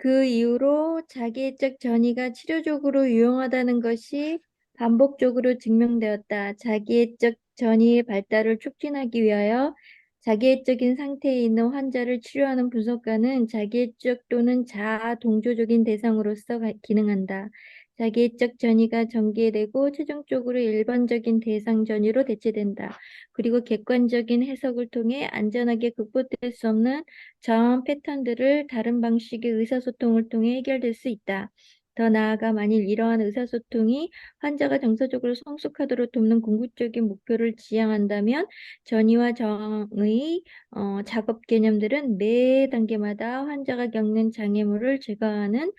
그 이후로 자기애적 전이가 치료적으로 유용하다는 것이 반복적으로 증명되었다. 자기애적 전이의 발달을 촉진하기 위하여 자기애적인 상태에 있는 환자를 치료하는 분석가는 자기애적 또는 자아 동조적인 대상으로서 기능한다. 자기애적 전이가 전개되고 최종적으로 일반적인 대상 전이로 대체된다. 그리고 객관적인 해석을 통해 안전하게 극복될 수 없는 저항 패턴들을 다른 방식의 의사소통을 통해 해결될 수 있다. 더 나아가 만일 이러한 의사소통이 환자가 정서적으로 성숙하도록 돕는 궁극적인 목표를 지향한다면 전이와 저항의 작업 개념들은 매 단계마다 환자가 겪는 장애물을 제거하는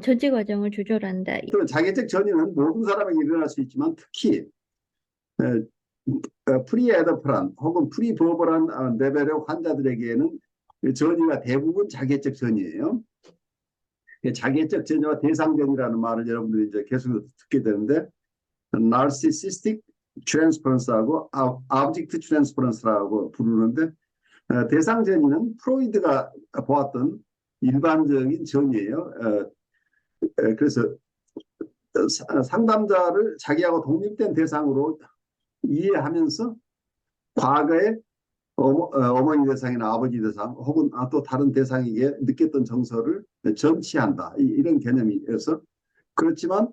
전체 과정을 조절한다. 또 자기적 전이는 모든 사람에게 일어날 수 있지만 특히 프리에더프란 혹은 프리버벌한 레벨의 환자들에게는 전이가 대부분 자기적 전이에요. 자기적 전이와 대상전이라는 말을 여러분들이 이제 계속 듣게 되는데 narcissistic transference하고 object transference라고 부르는데 대상전이는 프로이드가 보았던 일반적인 전이에요. 그래서 상담자를 자기하고 독립된 대상으로 이해하면서 과거에 어머니 대상이나 아버지 대상 혹은 또 다른 대상에게 느꼈던 정서를 전치한다. 이런 개념이어서 그렇지만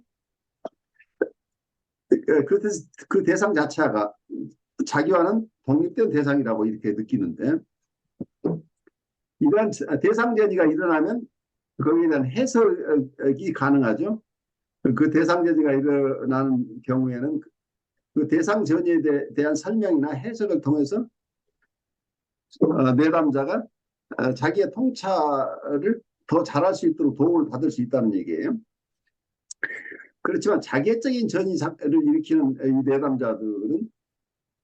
그 대상 자체가 자기와는 독립된 대상이라고 이렇게 느끼는데 이러한 대상 전이가 일어나면 거기에 대한 해석이 가능하죠. 그 대상 전이가 일어나는 경우에는 그 대상 전이에 대한 설명이나 해석을 통해서 내담자가 자기의 통찰을 더 잘할 수 있도록 도움을 받을 수 있다는 얘기예요. 그렇지만 자기애적인 전이를 일으키는 이 내담자들은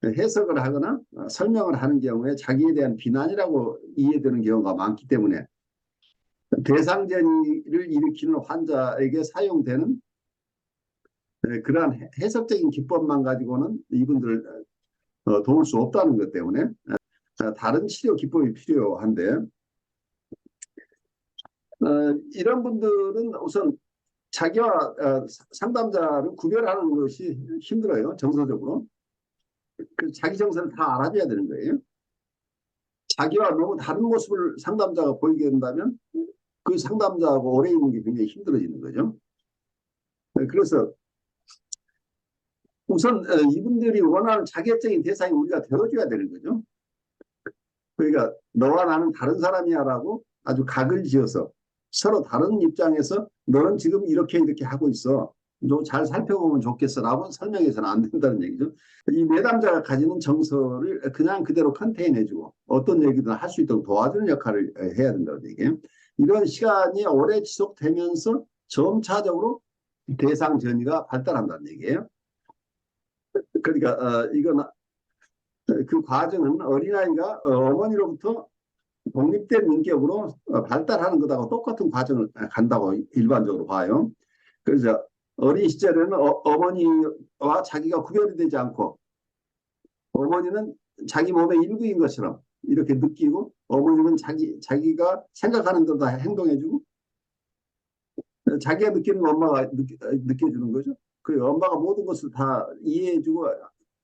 해석을 하거나 설명을 하는 경우에 자기에 대한 비난이라고 이해되는 경우가 많기 때문에 대상 전이를 일으키는 환자에게 사용되는 그러한 해석적인 기법만 가지고는 이분들을 도울 수 없다는 것 때문에 다른 치료 기법이 필요한데 이런 분들은 우선 자기와 상담자를 구별하는 것이 힘들어요. 정서적으로. 자기 정서를 다 알아줘야 되는 거예요. 자기와 너무 다른 모습을 상담자가 보이게 된다면 그 상담자하고 오래 있는 게 굉장히 힘들어지는 거죠. 그래서 우선 이분들이 원하는 자기애적인 대상이 우리가 되어줘야 되는 거죠. 그러니까 너와 나는 다른 사람이야라고 아주 각을 지어서 서로 다른 입장에서 너는 지금 이렇게 하고 있어. 좀 잘 살펴보면 좋겠어라고 설명해서는 안 된다는 얘기죠. 이 내담자가 가지는 정서를 그냥 그대로 컨테인해주고 어떤 얘기든 할 수 있도록 도와주는 역할을 해야 된다는 얘기예요. 이런 시간이 오래 지속되면서 점차적으로 대상 전이가 발달한다는 얘기예요. 그러니까 이건 그 과정은 어린아이가 어머니로부터 독립된 인격으로 발달하는 것하고 똑같은 과정을 간다고 일반적으로 봐요. 그래서 어린 시절에는 어머니와 자기가 구별이 되지 않고 어머니는 자기 몸의 일부인 것처럼 이렇게 느끼고 어머니는 자기가 생각하는 대로 다 행동해주고 자기가 느끼는 거 엄마가 느껴주는 거죠. 그 엄마가 모든 것을 다 이해해주고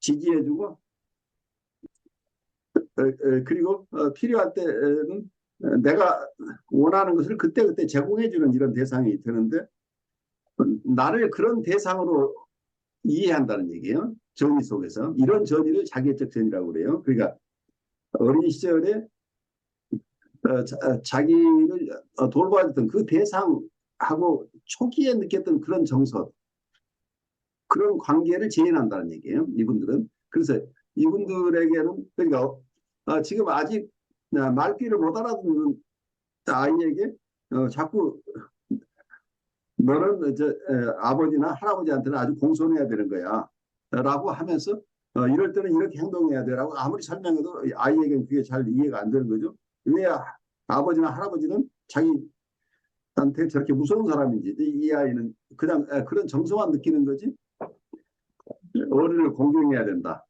지지해주고 그리고 필요할 때는 내가 원하는 것을 그때그때 제공해주는 이런 대상이 되는데 나를 그런 대상으로 이해한다는 얘기예요. 정의 속에서. 이런 전의를 자기애적 전이라고 그래요. 그러니까 어린 시절에 자기를 돌봐줬던 그 대상하고 초기에 느꼈던 그런 정서, 그런 관계를 재현한다는 얘기예요. 이분들은. 그래서 이분들에게는 그러니까 지금 아직 말귀를 못 알아듣는 아이에게 자꾸 너는 아버지나 할아버지한테는 아주 공손해야 되는 거야 라고 하면서 이럴 때는 이렇게 행동해야 돼라고 아무리 설명해도 아이에게는 그게 잘 이해가 안 되는 거죠. 왜 아버지나 할아버지는 자기한테 저렇게 무서운 사람인지 이 아이는 그냥 그런 정서만 느끼는 거지 어른을 공경해야 된다.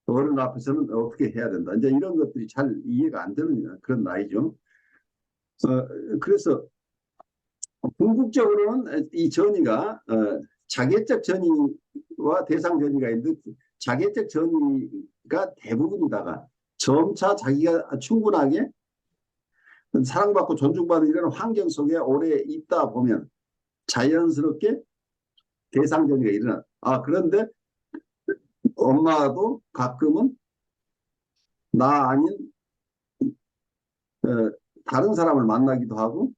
어른 앞에서는 어떻게 해야 된다. 이제 이런 것들이 잘 이해가 안 되는 그런 나이죠. 그래서 궁극적으로는 이 전이가 자개적 전이와 대상 전이가 있는데 자개적 전이가 대부분이다가 점차 자기가 충분하게 사랑받고 존중받는 이런 환경 속에 오래 있다 보면 자연스럽게 대상 전이가 일어나. 그런데 엄마도 가끔은 나 아닌 어, 다른 사람을 만나기도 하고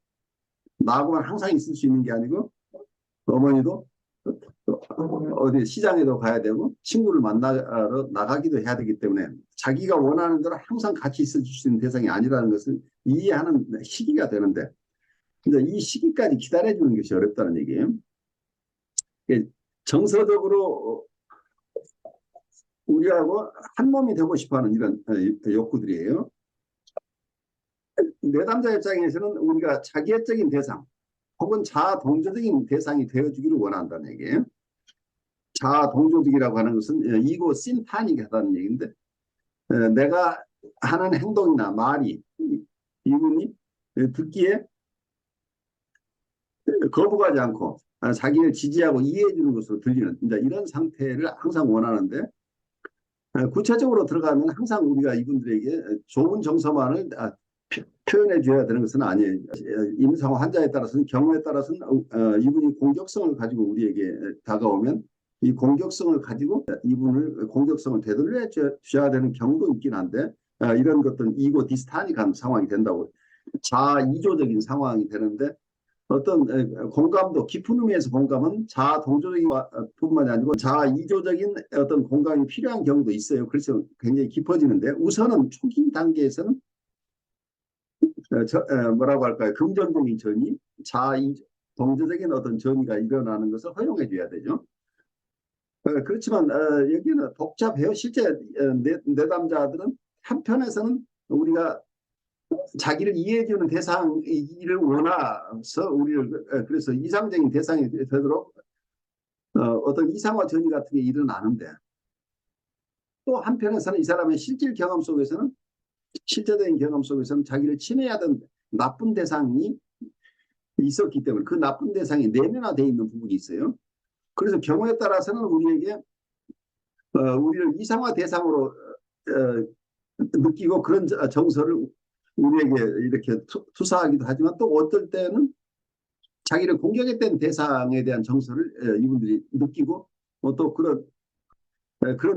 나하고만 항상 있을 수 있는 게 아니고 어머니도 어디 시장에도 가야 되고 친구를 만나러 나가기도 해야 되기 때문에 자기가 원하는 대로 항상 같이 있을 수 있는 대상이 아니라는 것을 이해하는 시기가 되는데 이제 이 시기까지 기다려주는 것이 어렵다는 얘기예요. 정서적으로 우리하고 한 몸이 되고 싶어하는 이런 욕구들이에요. 내담자 입장에서는 우리가 자기애적인 대상 혹은 자아 동조적인 대상이 되어주기를 원한다는 얘기예요. 자아 동조적이라고 하는 것은 이고 신탄이하다는 얘기인데 내가 하는 행동이나 말이 이분이 듣기에 거부하지 않고 자기를 지지하고 이해해 주는 것으로 들리는 이런 상태를 항상 원하는데 구체적으로 들어가면 항상 우리가 이분들에게 좋은 정서만을 표현해 줘야 되는 것은 아니에요. 임상호 환자에 따라서는 경우에 따라서는 이분이 공격성을 가지고 우리에게 다가오면 이 공격성을 가지고 이분을 공격성을 되돌려 줘야 되는 경우도 있긴 한데 이런 것들은 이고 디스타닉한 상황이 된다고 자이조적인 상황이 되는데 어떤 공감도 깊은 의미에서 공감은 자아 동조적인 뿐만이 아니고 자아 이조적인 어떤 공감이 필요한 경우도 있어요. 그래서 굉장히 깊어지는데 우선은 초기 단계에서는 뭐라고 할까요? 긍정적인 전이 자아 동조적인 어떤 전이가 일어나는 것을 허용해 줘야 되죠. 그렇지만 여기는 복잡해요. 실제 내담자들은 한편에서는 우리가 자기를 이해해주는 대상을 원해서 우리를 그래서 이상적인 대상이 되도록 어떤 이상화 전이 같은 게 일어나는데 또 한편에서는 이 사람의 실제적인 경험 속에서는 자기를 침해하던 나쁜 대상이 있었기 때문에 그 나쁜 대상이 내면화되어 있는 부분이 있어요. 그래서 경우에 따라서는 우리에게 우리를 이상화 대상으로 느끼고 그런 정서를 우리에게 이렇게 투사하기도 하지만 또 어떨 때는 자기를 공격했던 대상에 대한 정서를 이분들이 느끼고 또 그런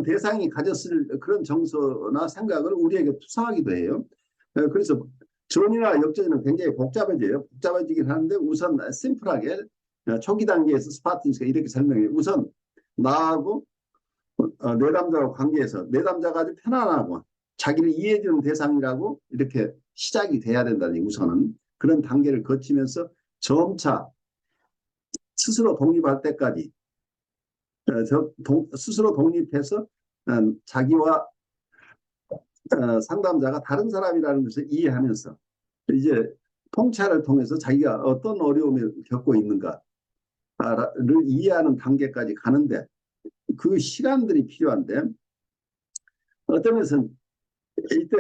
대상이 가졌을 그런 정서나 생각을 우리에게 투사하기도 해요. 그래서 전이나 역전은 굉장히 복잡해져요. 복잡해지긴 하는데 우선 심플하게 초기 단계에서 스파틴스가 이렇게 설명해요. 우선 나하고 내담자와 관계에서 내담자가 아주 편안하고 자기를 이해해주는 대상이라고 이렇게 시작이 돼야 된다니 우선은 그런 단계를 거치면서 점차 스스로 독립할 때까지 스스로 독립해서 자기와 상담자가 다른 사람이라는 것을 이해하면서 이제 통찰을 통해서 자기가 어떤 어려움을 겪고 있는가를 이해하는 단계까지 가는데 그 시간들이 필요한데 어떤 면에서는 이때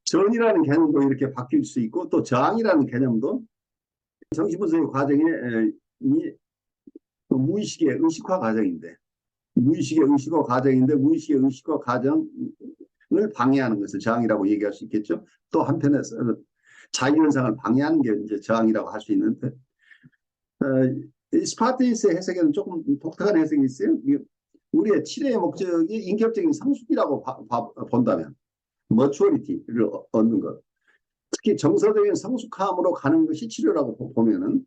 전이라는 개념도 이렇게 바뀔 수 있고 또 저항이라는 개념도 정신분석의 과정에 이 무의식의 의식화 과정인데 무의식의 의식화 과정을 방해하는 것을 저항이라고 얘기할 수 있겠죠. 또 한편에서 자기현상을 방해하는 게 이제 저항이라고 할 수 있는데 스파르타니스의 해석에는 조금 독특한 해석이 있어요. 우리의 치료의 목적이 인격적인 성숙이라고 본다면 머추어리티를 얻는 것. 특히 정서적인 성숙함으로 가는 것이 치료라고 보면은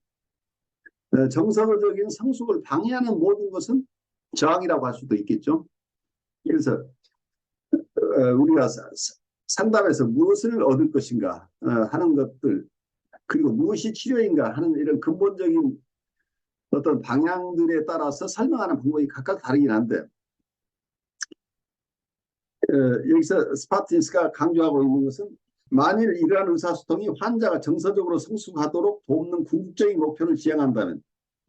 정서적인 성숙을 방해하는 모든 것은 저항이라고 할 수도 있겠죠. 그래서 우리가 상담에서 무엇을 얻을 것인가 하는 것들 그리고 무엇이 치료인가 하는 이런 근본적인 어떤 방향들에 따라서 설명하는 방법이 각각 다르긴 한데 여기서 스파틴스가 강조하고 있는 것은 만일 이러한 의사소통이 환자가 정서적으로 성숙하도록 돕는 궁극적인 목표를 지향한다면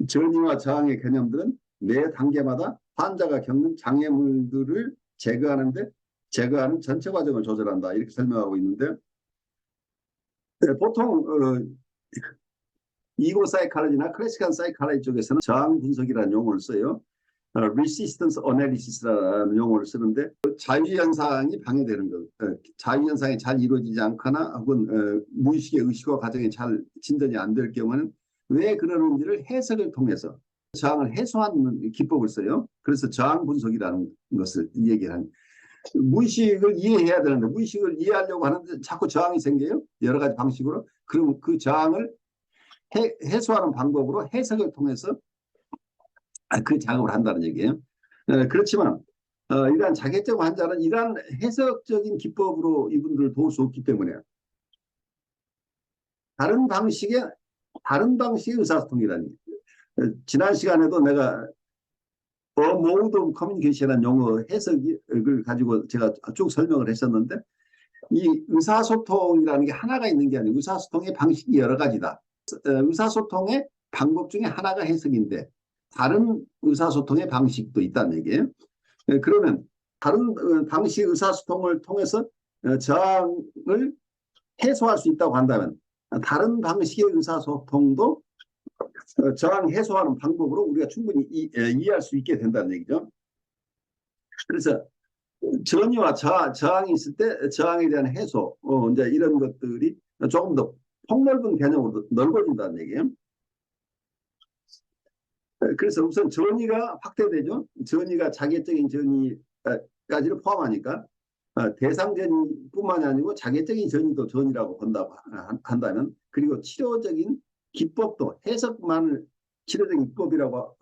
전이와 저항의 개념들은 매 단계마다 환자가 겪는 장애물들을 제거하는 전체 과정을 조절한다 이렇게 설명하고 있는데 보통 이고 사이칼로지나 클래식한 사이칼로지 쪽에서는 저항 분석이라는 용어를 써요. resistance analysis라는 용어를 쓰는데 자유현상이 방해되는 것, 자유현상이 잘 이루어지지 않거나 혹은 무의식의 의식화 과정이 잘 진전이 안 될 경우는 왜 그러는지를 해석을 통해서 저항을 해소하는 기법을 써요. 그래서 저항 분석이라는 것을 얘기하는 무의식을 이해해야 되는데 무의식을 이해하려고 하는데 자꾸 저항이 생겨요. 여러 가지 방식으로. 그럼 그 저항을 해소하는 방법으로 해석을 통해서 그 작업을 한다는 얘기예요. 그렇지만 이러한 자객증 환자는 이러한 해석적인 기법으로 이분들을 도울 수 없기 때문에 다른 방식의 의사소통이라는 지난 시간에도 내가 mode of communication이라는 용어 해석을 가지고 제가 쭉 설명을 했었는데 이 의사소통이라는 게 하나가 있는 게 아니고 의사소통의 방식이 여러 가지다. 의사소통의 방법 중에 하나가 해석인데 다른 의사소통의 방식도 있다는 얘기예요. 그러면 다른 방식 의사소통을 통해서 저항을 해소할 수 있다고 한다면 다른 방식의 의사소통도 저항 해소하는 방법으로 우리가 충분히 이해할 수 있게 된다는 얘기죠. 그래서 전이와 저항이 있을 때 저항에 대한 해소, 이제 이런 것들이 조금 더 폭넓은 개념으로 넓어진다는 얘기예요. 그래서 우선 전이가 확대되죠. 전이가 자객적인 전이까지를 포함하니까 대상 전이뿐만이 아니고 자객적인 전이도 전이라고 본다고 한다면 그리고 치료적인 기법도 해석만을 치료적인 기법이라고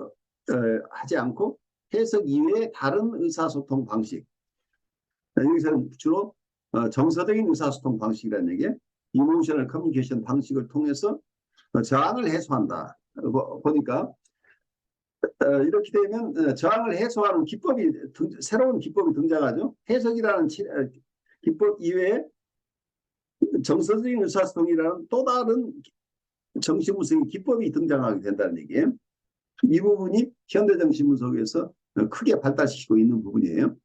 하지 않고 해석 이외의 다른 의사소통 방식 여기서는 주로 정서적인 의사소통 방식이라는 얘기예요. 이모셔널 커뮤니케이션 방식을 통해서 저항을 해소한다. 보니까 이렇게 되면 저항을 해소하는 기법이 새로운 기법이 등장하죠. 해석이라는 기법 이외에 정서적인 의사소통이라는 또 다른 정신분석의 기법이 등장하게 된다는 얘기예요. 이 부분이 현대 정신분석에서 크게 발달시키고 있는 부분이에요.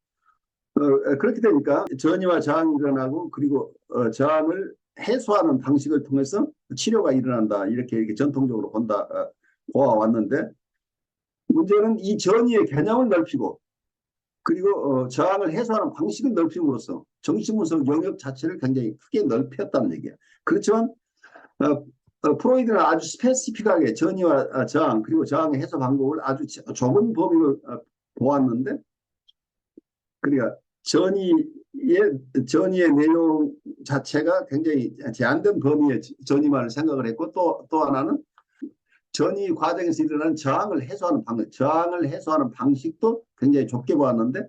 그렇게 되니까 전이와 저항이 일어나고 그리고 저항을 해소하는 방식을 통해서 치료가 일어난다 이렇게 전통적으로 보아왔는데 문제는 이 전이의 개념을 넓히고 그리고 저항을 해소하는 방식을 넓힘으로써 정신분석 영역 자체를 굉장히 크게 넓혔다는 얘기예요. 그렇지만 프로이드는 아주 스페시픽하게 전이와 저항 그리고 저항의 해소 방법을 아주 좁은 범위로 보았는데 그러니까 전이의 내용 자체가 굉장히 제한된 범위의 전이만을 생각을 했고 또 하나는 전이 과정에서 일어나는 저항을 해소하는 방식도 굉장히 좁게 보았는데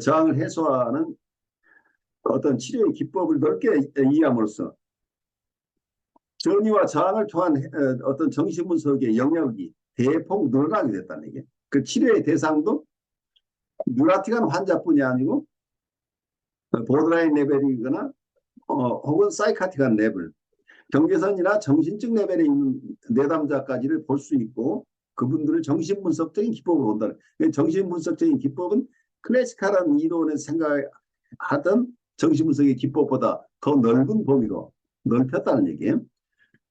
저항을 해소하는 어떤 치료의 기법을 넓게 이해함으로써 전이와 저항을 통한 어떤 정신분석의 영역이 대폭 늘어나게 됐다는 얘기예요. 그 치료의 대상도 뉴라틱한 환자뿐이 아니고 보드라인 레벨이거나 혹은 사이카틱한 레벨, 경계선이나 정신적 레벨에 있는 내담자까지를 볼 수 있고 그분들을 정신분석적인 기법으로 본다는. 정신분석적인 기법은 클래식한 이론에 생각하던 정신분석의 기법보다 더 넓은 범위로 넓혔다는 얘기예요.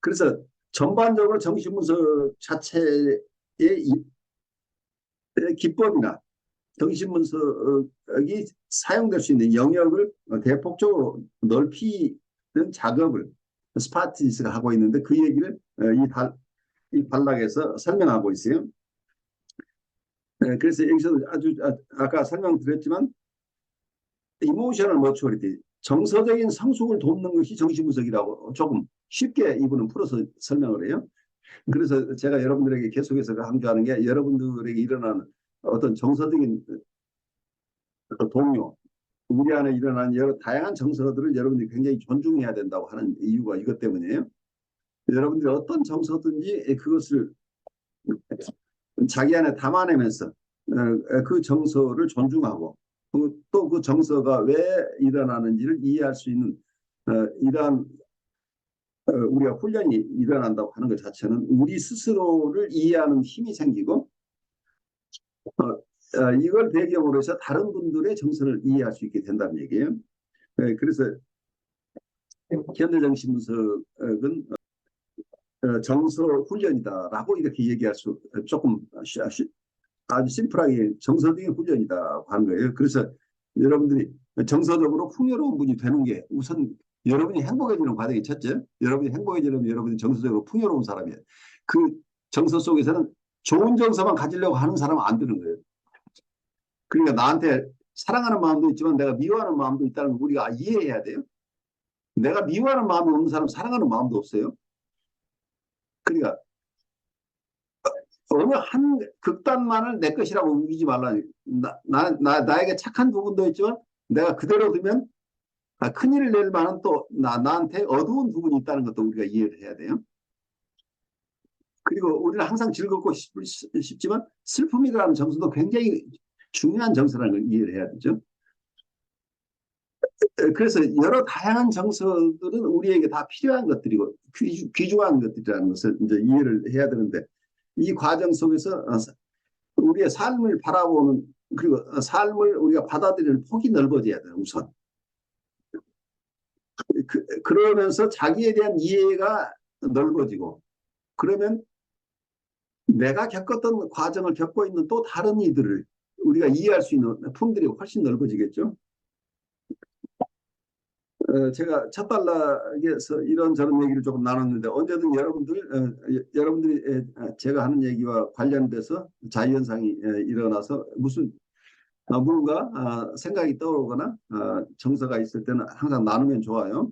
그래서 전반적으로 정신분석 자체의 기법이나 정신분석이 사용될 수 있는 영역을 대폭적으로 넓히는 작업을 스파티스가 하고 있는데 그 얘기를 이 단락에서 설명하고 있어요. 그래서 여기서 아까 설명드렸지만 이모셔널 머추어리티 정서적인 성숙을 돕는 것이 정신분석이라고 조금 쉽게 이분은 풀어서 설명을 해요. 그래서 제가 여러분들에게 계속해서 강조하는 게 여러분들에게 일어나는 어떤 정서적인 동요, 우리 안에 일어나는 여러 다양한 정서들을 여러분들이 굉장히 존중해야 된다고 하는 이유가 이것 때문이에요. 여러분들이 어떤 정서든지 그것을 자기 안에 담아내면서 그 정서를 존중하고 또 그 정서가 왜 일어나는지를 이해할 수 있는 이러한 우리가 훈련이 일어난다고 하는 것 자체는 우리 스스로를 이해하는 힘이 생기고 이걸 배경으로 해서 다른 분들의 정서를 이해할 수 있게 된다는 얘기예요. 그래서 현대정신분석은 정서 훈련이다라고 이렇게 얘기할 수 조금 아주 심플하게 정서적인 훈련이다 하는 거예요. 그래서 여러분들이 정서적으로 풍요로운 분이 되는 게 우선 여러분이 행복해지는 과정이 첫째. 여러분이 행복해지려면 여러분이 정서적으로 풍요로운 사람이에요. 그 정서 속에서는 좋은 정서만 가지려고 하는 사람은 안 되는 거예요. 그러니까 나한테 사랑하는 마음도 있지만 내가 미워하는 마음도 있다는 걸 우리가 이해해야 돼요. 내가 미워하는 마음이 없는 사람은 사랑하는 마음도 없어요. 그러니까 어느 한 극단만을 내 것이라고 우기지 말라. 나에게 착한 부분도 있지만 내가 그대로 두면 큰일을 낼 만한 또 나한테 어두운 부분이 있다는 것도 우리가 이해를 해야 돼요. 그리고 우리는 항상 즐겁고 싶지만 슬픔이라는 정서도 굉장히 중요한 정서라는 걸 이해를 해야 되죠. 그래서 여러 다양한 정서들은 우리에게 다 필요한 것들이고 귀중한 것들이라는 것을 이제 이해를 해야 되는데 이 과정 속에서 우리의 삶을 바라보는 그리고 삶을 우리가 받아들이는 폭이 넓어져야 돼요. 우선 그러면서 자기에 대한 이해가 넓어지고 그러면 내가 겪었던 과정을 겪고 있는 또 다른 이들을 우리가 이해할 수 있는 품들이 훨씬 넓어지겠죠. 제가 첫 단락에서 이런저런 얘기를 조금 나눴는데 언제든 여러분들이 제가 하는 얘기와 관련돼서 자유현상이 일어나서 무슨 뭔가 생각이 떠오르거나 정서가 있을 때는 항상 나누면 좋아요.